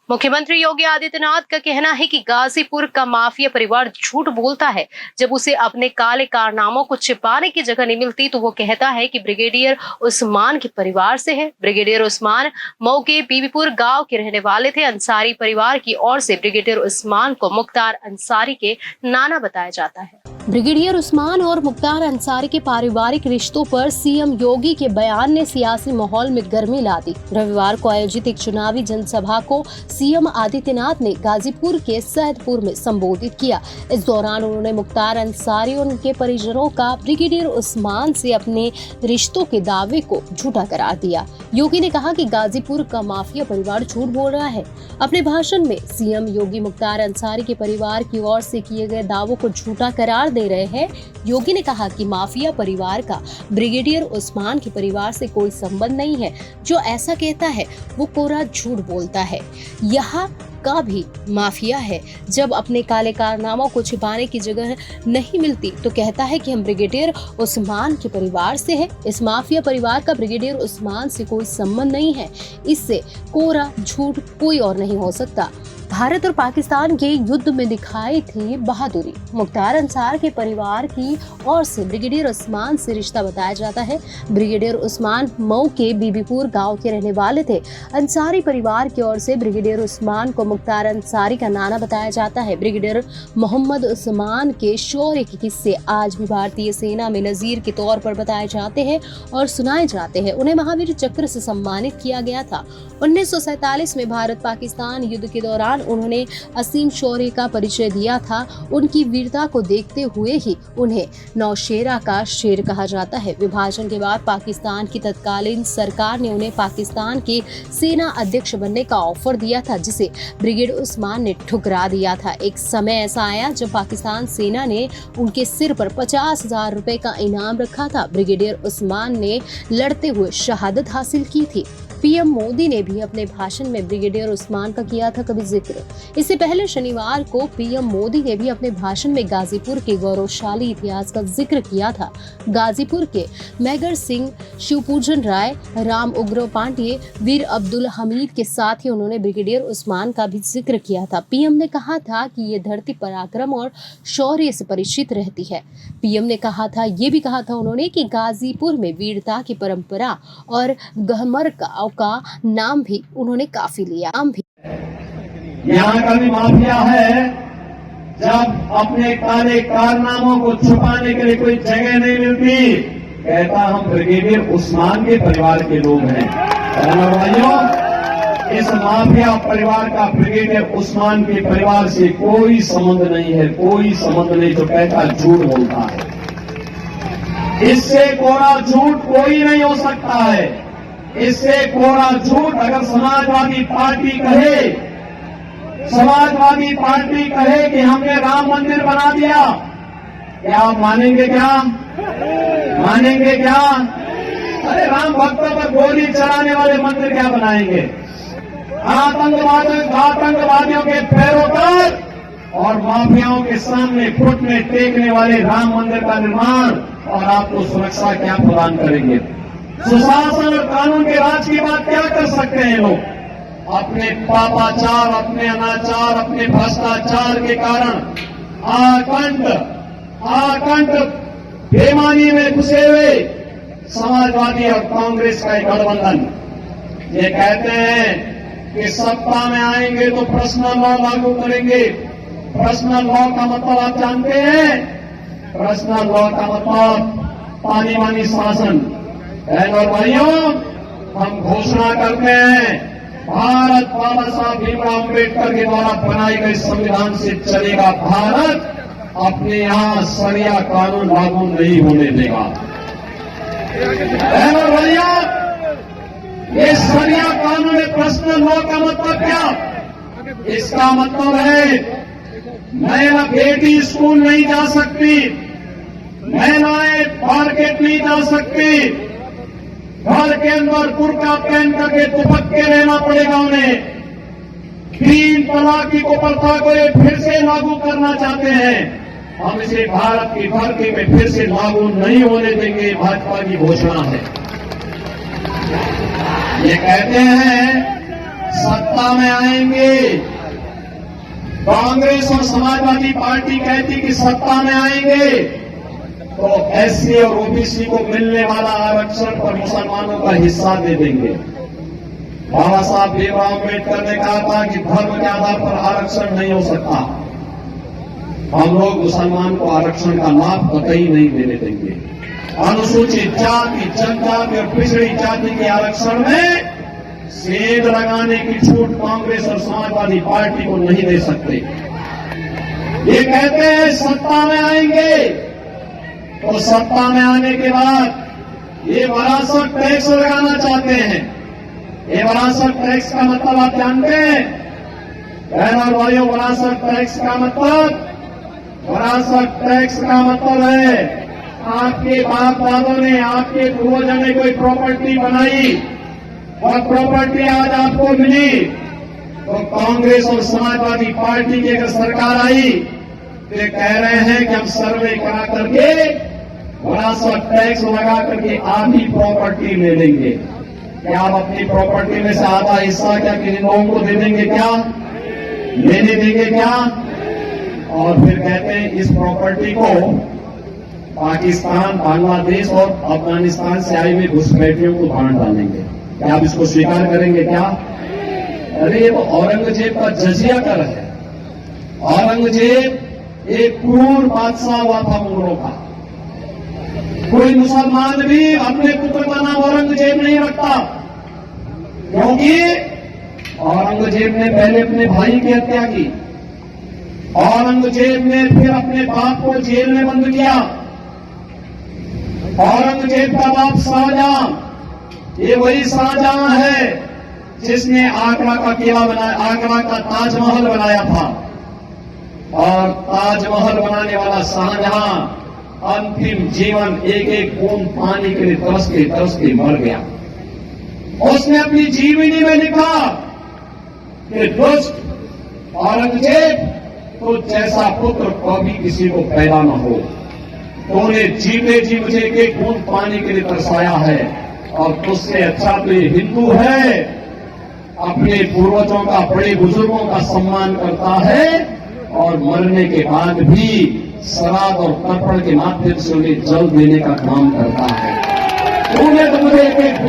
मुख्यमंत्री योगी आदित्यनाथ का कहना है कि गाजीपुर का माफिया परिवार झूठ बोलता है। जब उसे अपने काले कारनामों को छिपाने की जगह नहीं मिलती तो वो कहता है कि ब्रिगेडियर उस्मान के परिवार से है। ब्रिगेडियर उस्मान मऊ के बीबीपुर गांव के रहने वाले थे। अंसारी परिवार की ओर से ब्रिगेडियर उस्मान को मुख्तार अंसारी के नाना बताया जाता है। ब्रिगेडियर उस्मान और मुख्तार अंसारी के पारिवारिक रिश्तों पर सीएम योगी के बयान ने सियासी माहौल में गर्मी ला दी। रविवार को आयोजित एक चुनावी जनसभा को सीएम आदित्यनाथ ने गाजीपुर के सैदपुर में संबोधित किया। इस दौरान उन्होंने मुख्तार अंसारी और उनके परिजनों का ब्रिगेडियर उस्मान से अपने रिश्तों के दावे को झूठा करार दिया। योगी ने कहा कि गाजीपुर का माफिया परिवार झूठ बोल रहा है। अपने भाषण में सीएम योगी मुख्तार अंसारी के परिवार की ओर से किए गए दावों को झूठा करार दे रहे हैं। योगी ने कहा कि माफिया परिवार का ब्रिगेडियर उस्मान के परिवार से कोई संबंध नहीं है। जो ऐसा कहता है वो कोरा झूठ बोलता है। यहाँ का भी माफिया है। जब अपने काले कारनामों को छिपाने की जगह नहीं मिलती तो कहता है कि हम ब्रिगेडियर उस्मान के परिवार से हैं। इस माफिया परिवार का ब्रिगेडियर उस्मान से कोई संबंध नहीं है। इससे कोरा झूठ कोई और नहीं हो सकता। भारत और पाकिस्तान के युद्ध में दिखाई थी बहादुरी। मुख्तार अंसार के परिवार की ओर से ब्रिगेडियर उस्मान से रिश्ता बताया जाता है। ब्रिगेडियर उस्मान मऊ के बीबीपुर गांव के रहने वाले थे। अंसारी परिवार की ओर से ब्रिगेडियर उस्मान को मुख्तार अंसारी का नाना बताया जाता है। ब्रिगेडियर मोहम्मद उस्मान के शौर्य के किस्से आज भी भारतीय सेना में नजीर के तौर पर बताए जाते हैं और सुनाए जाते हैं। उन्हें महावीर चक्र से सम्मानित किया गया था। 1947 में भारत पाकिस्तान युद्ध के दौरान उन्होंने असीम शौर्य का परिचय दिया था। उनकी वीरता को देखते हुए ही उन्हें नौशेरा का शेर कहा जाता है। विभाजन के बाद पाकिस्तान की तत्कालीन सरकार ने उन्हें पाकिस्तान के सेना अध्यक्ष बनने का ऑफर दिया था, जिसे ब्रिगेडियर उस्मान ने ठुकरा दिया था। एक समय ऐसा आया जब पाकिस्तान सेना ने उनके सिर पर 50,000 रुपए का इनाम रखा था। ब्रिगेडियर उस्मान ने लड़ते हुए शहादत हासिल की थी। पीएम मोदी ने भी अपने भाषण में ब्रिगेडियर उस्मान का किया था कभी जिक्र। इससे पहले शनिवार को पीएम मोदी ने भी अपने भाषण में गाजीपुर के गौरवशाली इतिहास का जिक्र किया था। गाजीपुर के मैगर सिंह, शिवपूजन राय, राम उग्र पांडे, वीर अब्दुल हमीद के साथ ही उन्होंने ब्रिगेडियर उस्मान का भी जिक्र किया था। पीएम ने कहा था कि ये धरती पराक्रम और शौर्य से परिचित रहती है। पीएम ने कहा था, ये भी कहा था उन्होंने कि गाजीपुर में वीरता की परंपरा और गहमर का नाम भी उन्होंने काफी लिया। यहाँ का भी माफिया है। जब अपने काले कारनामों को छुपाने के लिए कोई जगह नहीं मिलती, कहता हम ब्रिगेडियर उस्मान के परिवार के लोग हैं। भाइयों, इस माफिया परिवार का ब्रिगेडियर उस्मान के परिवार से कोई संबंध नहीं है। कोई संबंध नहीं। जो कहता झूठ बोलता है। इससे कोरा झूठ कोई नहीं हो सकता है। इससे कोरा झूठ अगर समाजवादी पार्टी कहे कि हमने राम मंदिर बना दिया, क्या आप मानेंगे? मानेंगे क्या? अरे राम भक्तों पर गोली चलाने वाले मंदिर क्या बनाएंगे? आतंकवादियों के पैरोकार और माफियाओं के सामने घुटने टेकने वाले राम मंदिर का निर्माण और आपको सुरक्षा क्या प्रदान करेंगे? सुशासन और कानून के राज की बात क्या कर सकते हैं लोग? अपने पापाचार, अपने अनाचार, अपने भ्रष्टाचार के कारण आकंठ बेईमानी में घुसे हुए समाजवादी और कांग्रेस का एक गठबंधन ये कहते हैं कि सत्ता में आएंगे तो पर्सनल लॉ लागू करेंगे। पर्सनल लॉ का मतलब आप जानते हैं? पर्सनल लॉ का मतलब तानी बानी शासन। और भाइयों, हम घोषणा करते हैं, भारत बाबा साहब भीमराव अम्बेडकर के द्वारा बनाए गए संविधान से चलेगा। भारत अपने यहां शरिया कानून लागू नहीं होने देगा। और भाइयों, ये शरिया कानून में पर्सनल लॉ का मतलब क्या? इसका मतलब है महिला बेटी स्कूल नहीं जा सकती, महिलाएं मार्केट नहीं जा सकती, घर के अंदर बुर्का पहन करके दुपट्टे रहना पड़ेगा उन्हें। 3 तलाक की कुप्रथा को ये फिर से लागू करना चाहते हैं। हम इसे भारत की धरती में फिर से लागू नहीं होने देंगे। भाजपा की घोषणा है। ये कहते हैं सत्ता में आएंगे। कांग्रेस और समाजवादी पार्टी कहती कि सत्ता में आएंगे तो एससी और ओबीसी को मिलने वाला आरक्षण पर मुसलमानों का हिस्सा दे देंगे। बाबा साहब भीमराव अम्बेडकर ने कहा था कि धर्म के आधार पर आरक्षण नहीं हो सकता। हम लोग मुसलमान को आरक्षण का लाभ कतई नहीं देने देंगे। अनुसूचित जाति, जनजाति और पिछड़ी जाति के आरक्षण में सेंध लगाने की छूट कांग्रेस और समाजवादी पार्टी को नहीं दे सकते। ये कहते हैं सत्ता में आएंगे तो सत्ता में आने के बाद ये विरासत टैक्स लगाना चाहते हैं। ये विरासत टैक्स का मतलब आप जानते हैं? बहन और भाइयों, विरासत टैक्स का मतलब, विरासत टैक्स का मतलब है आपके बाप दादों ने, आपके पूर्वजों ने कोई प्रॉपर्टी बनाई और प्रॉपर्टी आज आपको मिली तो कांग्रेस और समाजवादी पार्टी की अगर सरकार आई तो ये कह रहे हैं कि हम सर्वे करा करके विरासत टैक्स लगा करके आधी प्रॉपर्टी ले लेंगे। क्या आप अपनी प्रॉपर्टी में से आधा हिस्सा क्या किन लोगों को दे देंगे? क्या लेने देंगे? क्या? और फिर कहते हैं इस प्रॉपर्टी को पाकिस्तान, बांग्लादेश और अफगानिस्तान से आई हुई घुसपैठियों को बांट डालेंगे। क्या आप इसको स्वीकार करेंगे? क्या? अरे ये तो औरंगजेब का जजिया कर है। औरंगजेब एक क्रूर बादशाह हुआ था मुगलों का। कोई मुसलमान भी अपने पुत्र का नाम औरंगजेब नहीं रखता, क्योंकि औरंगजेब ने पहले अपने भाई की हत्या की। औरंगजेब ने फिर अपने बाप को जेल में बंद किया। औरंगजेब का बाप शाहजहां, ये वही शाहजहां है जिसने आगरा का किला बनाया, आगरा का ताजमहल बनाया था। और ताजमहल बनाने वाला शाहजहां अंतिम जीवन एक एक बूंद पानी के लिए तरस के मर गया। उसने अपनी जीवनी में लिखा कि दुष्ट औरंगजेब, तो जैसा पुत्र कभी किसी को पैदा न हो। तूने जीते जी मुझे एक एक बूंद पानी के लिए तरसाया है और तुझसे अच्छा तो ये हिंदू है, अपने पूर्वजों का, बड़े बुजुर्गों का सम्मान करता है और मरने के बाद भी श्राद्ध और तर्पण के माध्यम से उन्हें जल देने का काम करता है। तूने तो मुझे एक एक